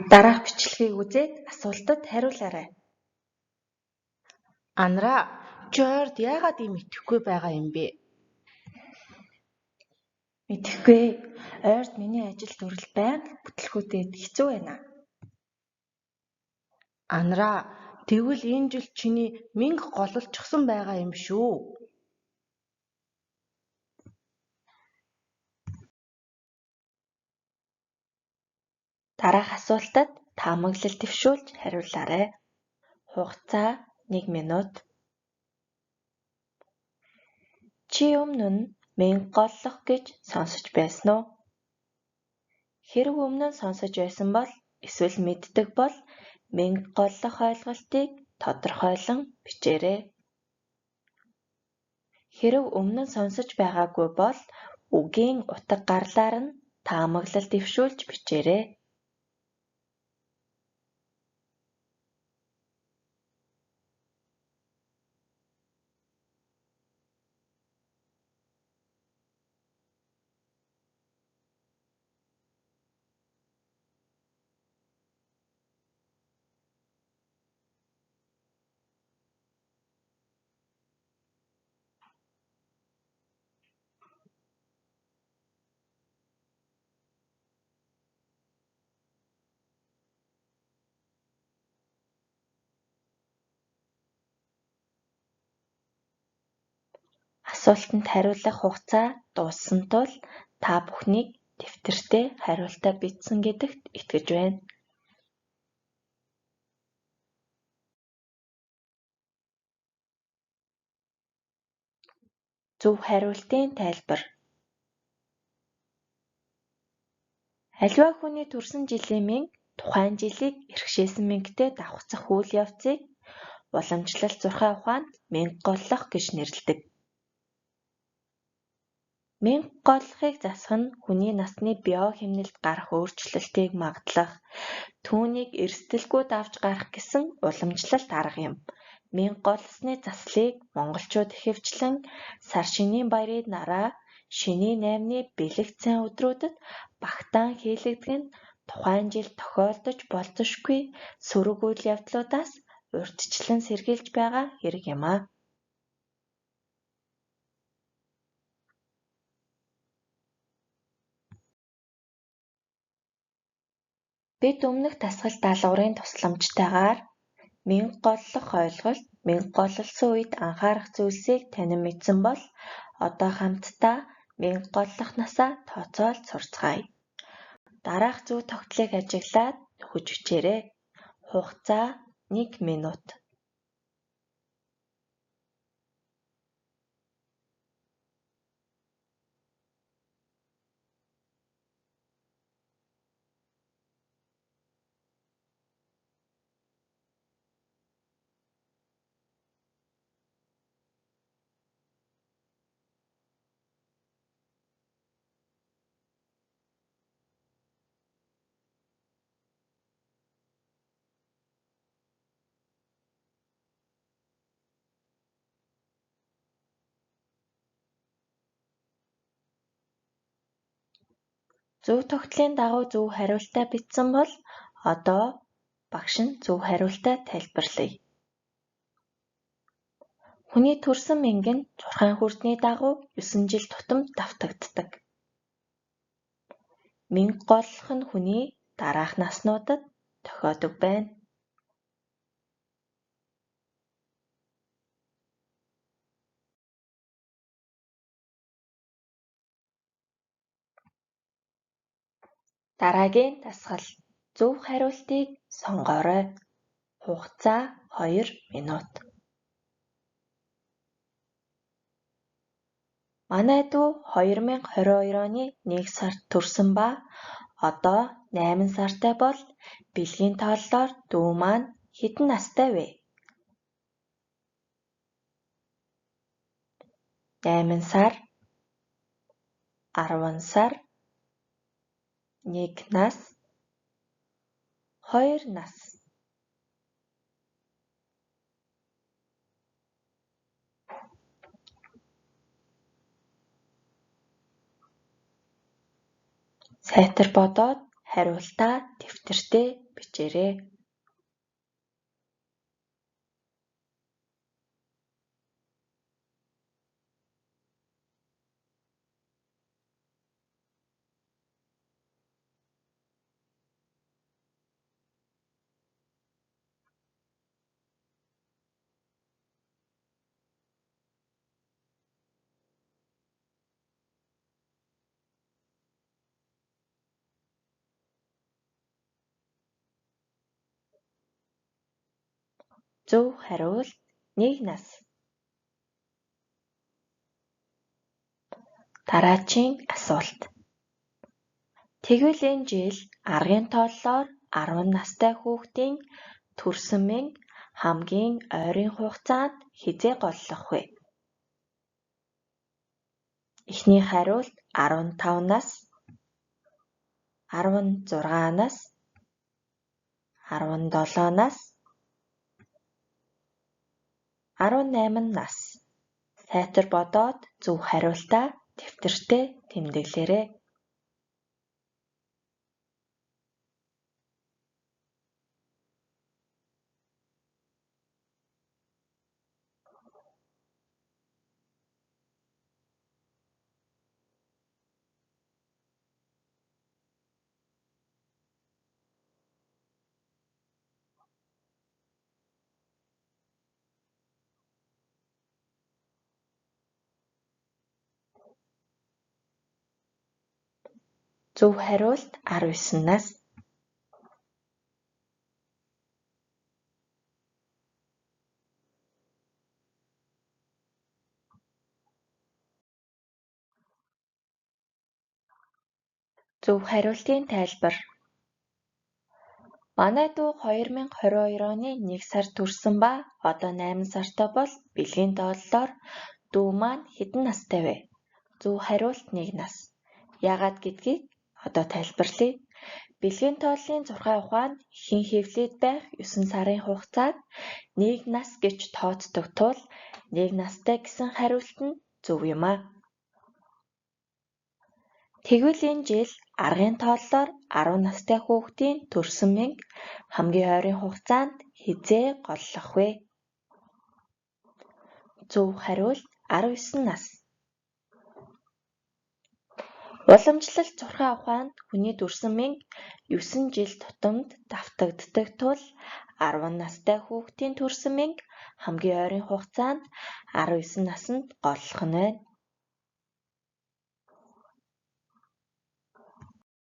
Дараах бичлэгийг үзээд асуултад хариулаарай. Анараа, чи ойрд яагаад ийм итгэхгүй байгаа юм бэ? Мэдэхгүй. Ойрд миний ажил дүрэл байнга бүтлгүүтээд хэцүү байна. Анараа, тэгвэл энэ жил чиний мэнгэ гололцсон байгаа юм шүү. Дараах асуултад таамаглал дэвшүүлж хариулаарай. Хугацаа 1 минут. Чи өмнө нь мэнгэ голлох гэж сонсож байсан уу? Хэрв өмнө нь сонсож байсан бол эсвэл мэддэг бол мэнгэ голлох ойлголтыг тодорхойлон бичээрэй. Хэрв өмнө нь сонсож байгаагүй бол үгийн утга гарлаар нь таамаглал дэвшүүлж бичээрэй. Асуултанд хариулах хугацаа дууссан тул та бүхнийг дэвтэртээ хариултаа бичсэн гэдэгт итгэж байна. Зөв хариултын тайлбар. Аливаа хүний төрсөн жилийн мэнгэ тухайн жилийг эрхшээсэн мэнгтэй давхцах үйл явцыг уламжлалт зурхай ухаанд мэнгэ голлох гэж нэрлэдэг. Мэнгэ голлохыг засах нь хүний насны биохимнэлд гарах өөрчлөлтийг магадлах, түүнийг эрсдэлгүй давж гарах гэсэн уламжлалт арга юм. Мэнгэ голлосны заслыг монголчууд ихэвчлэн сар шинийн баярын дараа шөнийн 8-ны бэлэгдсэн өдрүүдэд багтаан хийлэгдэх нь тухайн жил тохиолдож болзошгүй сөрөг үйл явдлуудаас урьдчилан сэргийлж байгаа хэрэг юм аа. Бид өмнөх дасгал даалгаврын тусламжтайгаар мэнгэ голлох ойлголт, мэнгэ голлосон үед анхаарах зүйлсийг танин мэдсэн бол одоо хамтдаа мэнгэ голлохнасаа тооцоолж сурцгаая. Дараах зөв тогтолцоог ажиглаад нөхөж бичээрэй. Хугацаа 1 минут. Зөв тогтолцооны дагуу зөв хариултаа бичсэн бол одоо багш нь зөв хариултаа тайлбарлая. Хүний төрсөн мэнгэ нь 6 хүртний дагуу 9 жил тутамд давтагддаг. Мэнгэ голлох нь хүний дараах наснуудад тохиодог байна. Дараагийн дасгал. Зөв хариултыг сонгоорой. Хугацаа 2 минут. Манай дүү 2022 оны 1 сард төрсөн ба одоо 8 сартай бол бэлгийн тооллоор дүү маань хэдэн настай вэ? 8 сар, 10 сар, 1 нас, 2 нас. Сайтар бодоод хариултаа дэвтэртээ бичээрэй. Зөв хариулт 1 нас. Дараагийн асуулт. Тэгвэл энэ жил аргын тооллоор 10 настай хүүхдийн төрсөн мэнгэ хамгийн ойрын хугацаанд хэзээ голлох вэ? Эхний хариулт 15 нас, 16 нас, 17 нас, 18 нас. Сайтар бодоод зөв хариултаа дэвтэртээ тэмдэглээрэй. Зөв хариулт 19 нас. Зөв хариултын тайлбар. Манай дүү 2022 оны 1 сар төрсөн ба одоо 8 сартай бол бэлгийн тооллоор дүү маань хэдэн настай вэ? Зөв хариулт 1 нас. Яагаад гэдгийг одоо тайлбарлая. Бэлгийн тооллын 6 ухаанд ихэнх хэвлээд байх 9 сарын хугацааг 1 нас гэж тооцдог тул 1 настай гэсэн хариулт нь зөв юм аа. Тэгвэл энэ жил аргын тооллоор 10 настай хүүхдийн төрсөн мэнгэ хамгийн ойрын хугацаанд хэзээ голлох вэ? Зөв хариулт 19 нас. Уламжлалт 6 ухаанд хүний төрсөн мэнгэ 9 жил тутамд давтагддаг тул 10 настай хүүхдийн төрсөн мэнгэ хамгийн ойрын хугацаанд 19 наснд голлох нь байна.